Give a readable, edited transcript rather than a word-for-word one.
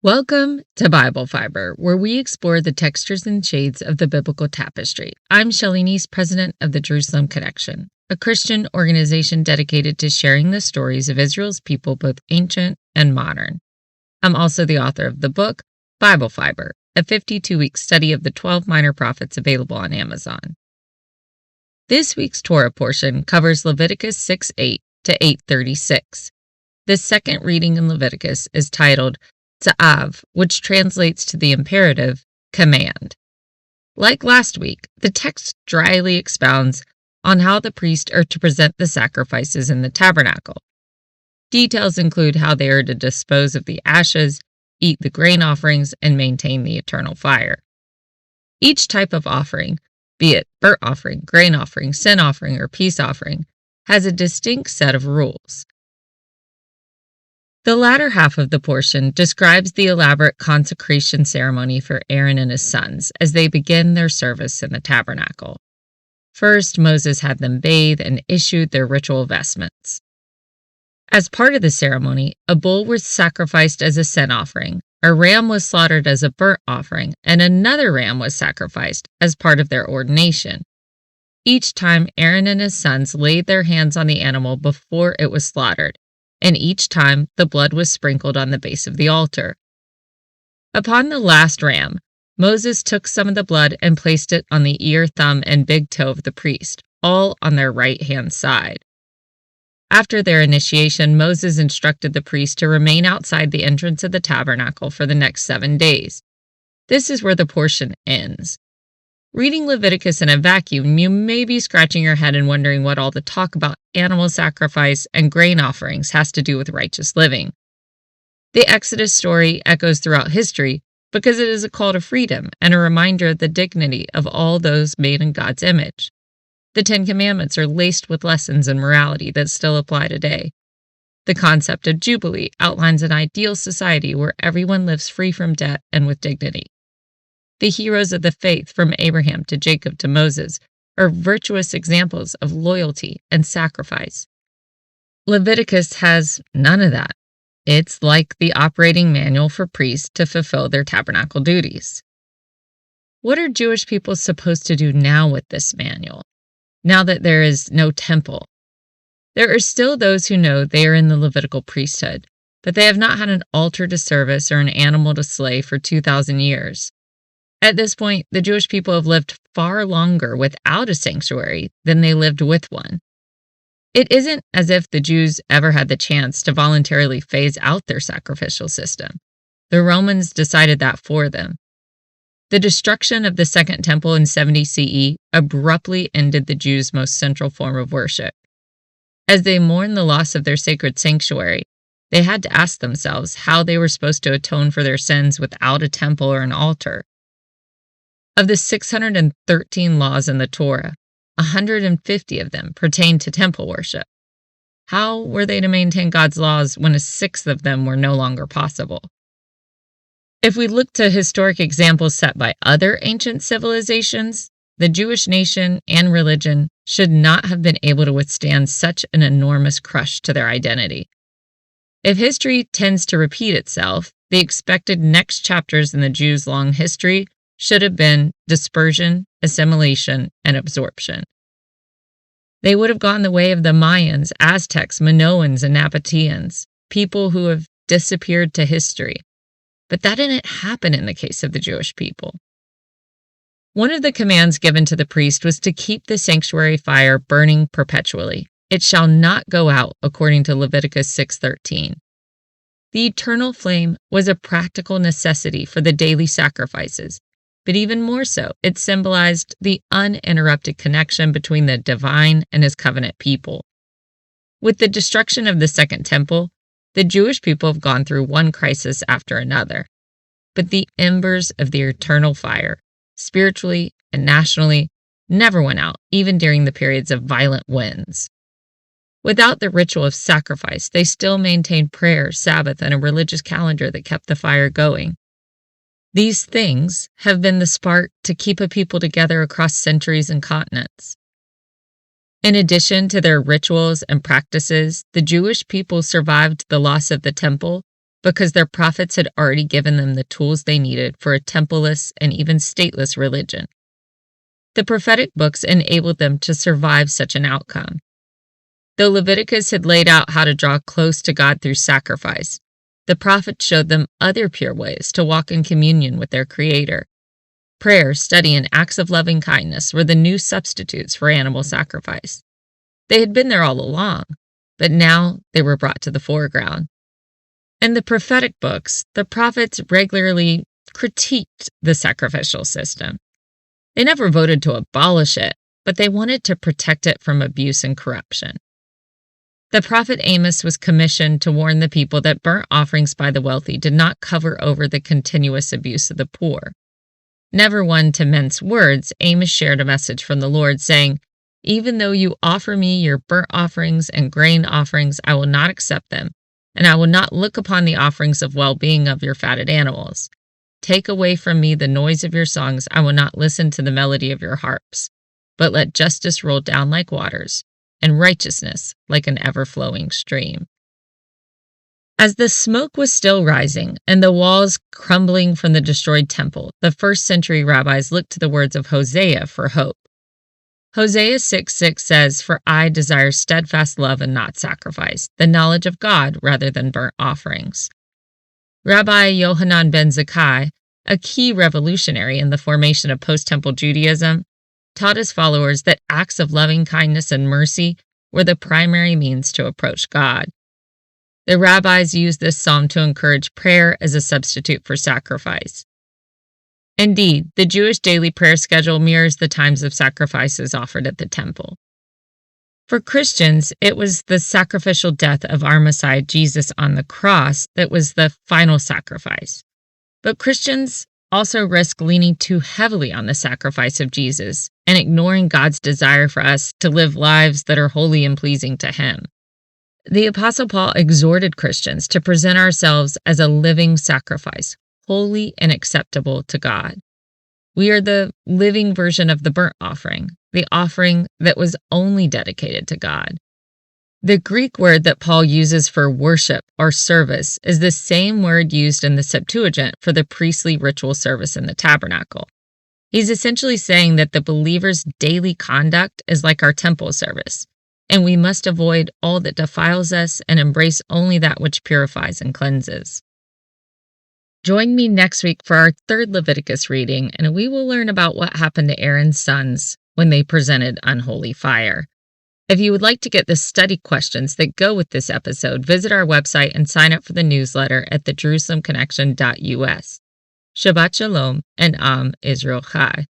Welcome to Bible Fiber, where we explore the textures and shades of the biblical tapestry. I'm Shelley Neese, president of the Jerusalem Connection, a Christian organization dedicated to sharing the stories of Israel's people, both ancient and modern. I'm also the author of the book, Bible Fiber, a 52-week study of the 12 minor prophets available on Amazon. This week's Torah portion covers Leviticus 6:8 to 8:36. The second reading in Leviticus is titled Tzav, which translates to the imperative, command. Like last week, the text dryly expounds on how the priests are to present the sacrifices in the tabernacle. Details include how they are to dispose of the ashes, eat the grain offerings, and maintain the eternal fire. Each type of offering, be it burnt offering, grain offering, sin offering, or peace offering, has a distinct set of rules. The latter half of the portion describes the elaborate consecration ceremony for Aaron and his sons as they begin their service in the tabernacle. First, Moses had them bathe and issued their ritual vestments. As part of the ceremony, a bull was sacrificed as a sin offering, a ram was slaughtered as a burnt offering, and another ram was sacrificed as part of their ordination. Each time, Aaron and his sons laid their hands on the animal before it was slaughtered, and each time the blood was sprinkled on the base of the altar. Upon the last ram, Moses took some of the blood and placed it on the ear, thumb, and big toe of the priest, all on their right-hand side. After their initiation, Moses instructed the priest to remain outside the entrance of the tabernacle for the next 7 days. This is where the portion ends. Reading Leviticus in a vacuum, you may be scratching your head and wondering what all the talk about animal sacrifice and grain offerings has to do with righteous living. The Exodus story echoes throughout history because it is a call to freedom and a reminder of the dignity of all those made in God's image. The 10 Commandments are laced with lessons in morality that still apply today. The concept of Jubilee outlines an ideal society where everyone lives free from debt and with dignity. The heroes of the faith, from Abraham to Jacob to Moses, are virtuous examples of loyalty and sacrifice. Leviticus has none of that. It's like the operating manual for priests to fulfill their tabernacle duties. What are Jewish people supposed to do now with this manual, now that there is no temple? There are still those who know they are in the Levitical priesthood, but they have not had an altar to service or an animal to slay for 2,000 years. At this point, the Jewish people have lived far longer without a sanctuary than they lived with one. It isn't as if the Jews ever had the chance to voluntarily phase out their sacrificial system. The Romans decided that for them. The destruction of the Second Temple in 70 CE abruptly ended the Jews' most central form of worship. As they mourned the loss of their sacred sanctuary, they had to ask themselves how they were supposed to atone for their sins without a temple or an altar. Of the 613 laws in the Torah, 150 of them pertain to temple worship. How were they to maintain God's laws when a sixth of them were no longer possible? If we look to historic examples set by other ancient civilizations, the Jewish nation and religion should not have been able to withstand such an enormous crush to their identity. If history tends to repeat itself, the expected next chapters in the Jews' long history should have been dispersion, assimilation, and absorption. They would have gone the way of the Mayans, Aztecs, Minoans, and Nabateans, people who have disappeared to history. But that didn't happen in the case of the Jewish people. One of the commands given to the priest was to keep the sanctuary fire burning perpetually. It shall not go out, according to Leviticus 6:13. The eternal flame was a practical necessity for the daily sacrifices. But even more so, it symbolized the uninterrupted connection between the divine and his covenant people. With the destruction of the Second Temple, the Jewish people have gone through one crisis after another. But the embers of the eternal fire, spiritually and nationally, never went out, even during the periods of violent winds. Without the ritual of sacrifice, they still maintained prayer, Sabbath, and a religious calendar that kept the fire going. These things have been the spark to keep a people together across centuries and continents. In addition to their rituals and practices, the Jewish people survived the loss of the temple because their prophets had already given them the tools they needed for a templeless and even stateless religion. The prophetic books enabled them to survive such an outcome. Though Leviticus had laid out how to draw close to God through sacrifice, the prophets showed them other pure ways to walk in communion with their Creator. Prayer, study, and acts of loving kindness were the new substitutes for animal sacrifice. They had been there all along, but now they were brought to the foreground. In the prophetic books, the prophets regularly critiqued the sacrificial system. They never voted to abolish it, but they wanted to protect it from abuse and corruption. The prophet Amos was commissioned to warn the people that burnt offerings by the wealthy did not cover over the continuous abuse of the poor. Never one to mince words, Amos shared a message from the Lord saying, "Even though you offer me your burnt offerings and grain offerings, I will not accept them, and I will not look upon the offerings of well-being of your fatted animals. Take away from me the noise of your songs, I will not listen to the melody of your harps, but let justice roll down like waters, and righteousness like an ever-flowing stream." As the smoke was still rising and the walls crumbling from the destroyed temple, the first-century rabbis looked to the words of Hosea for hope. Hosea 6:6 says, "For I desire steadfast love and not sacrifice, the knowledge of God rather than burnt offerings." Rabbi Yohanan ben Zakkai, a key revolutionary in the formation of post-temple Judaism, taught his followers that acts of loving kindness and mercy were the primary means to approach God. The rabbis used this psalm to encourage prayer as a substitute for sacrifice. Indeed, the Jewish daily prayer schedule mirrors the times of sacrifices offered at the temple. For Christians, it was the sacrificial death of our Messiah Jesus on the cross that was the final sacrifice. But Christians also risk leaning too heavily on the sacrifice of Jesus and ignoring God's desire for us to live lives that are holy and pleasing to Him. The Apostle Paul exhorted Christians to present ourselves as a living sacrifice, holy and acceptable to God. We are the living version of the burnt offering, the offering that was only dedicated to God. The Greek word that Paul uses for worship or service is the same word used in the Septuagint for the priestly ritual service in the tabernacle. He's essentially saying that the believer's daily conduct is like our temple service, and we must avoid all that defiles us and embrace only that which purifies and cleanses. Join me next week for our third Leviticus reading, and we will learn about what happened to Aaron's sons when they presented unholy fire. If you would like to get the study questions that go with this episode, visit our website and sign up for the newsletter at thejerusalemconnection.us. Shabbat Shalom and Am Israel Chai.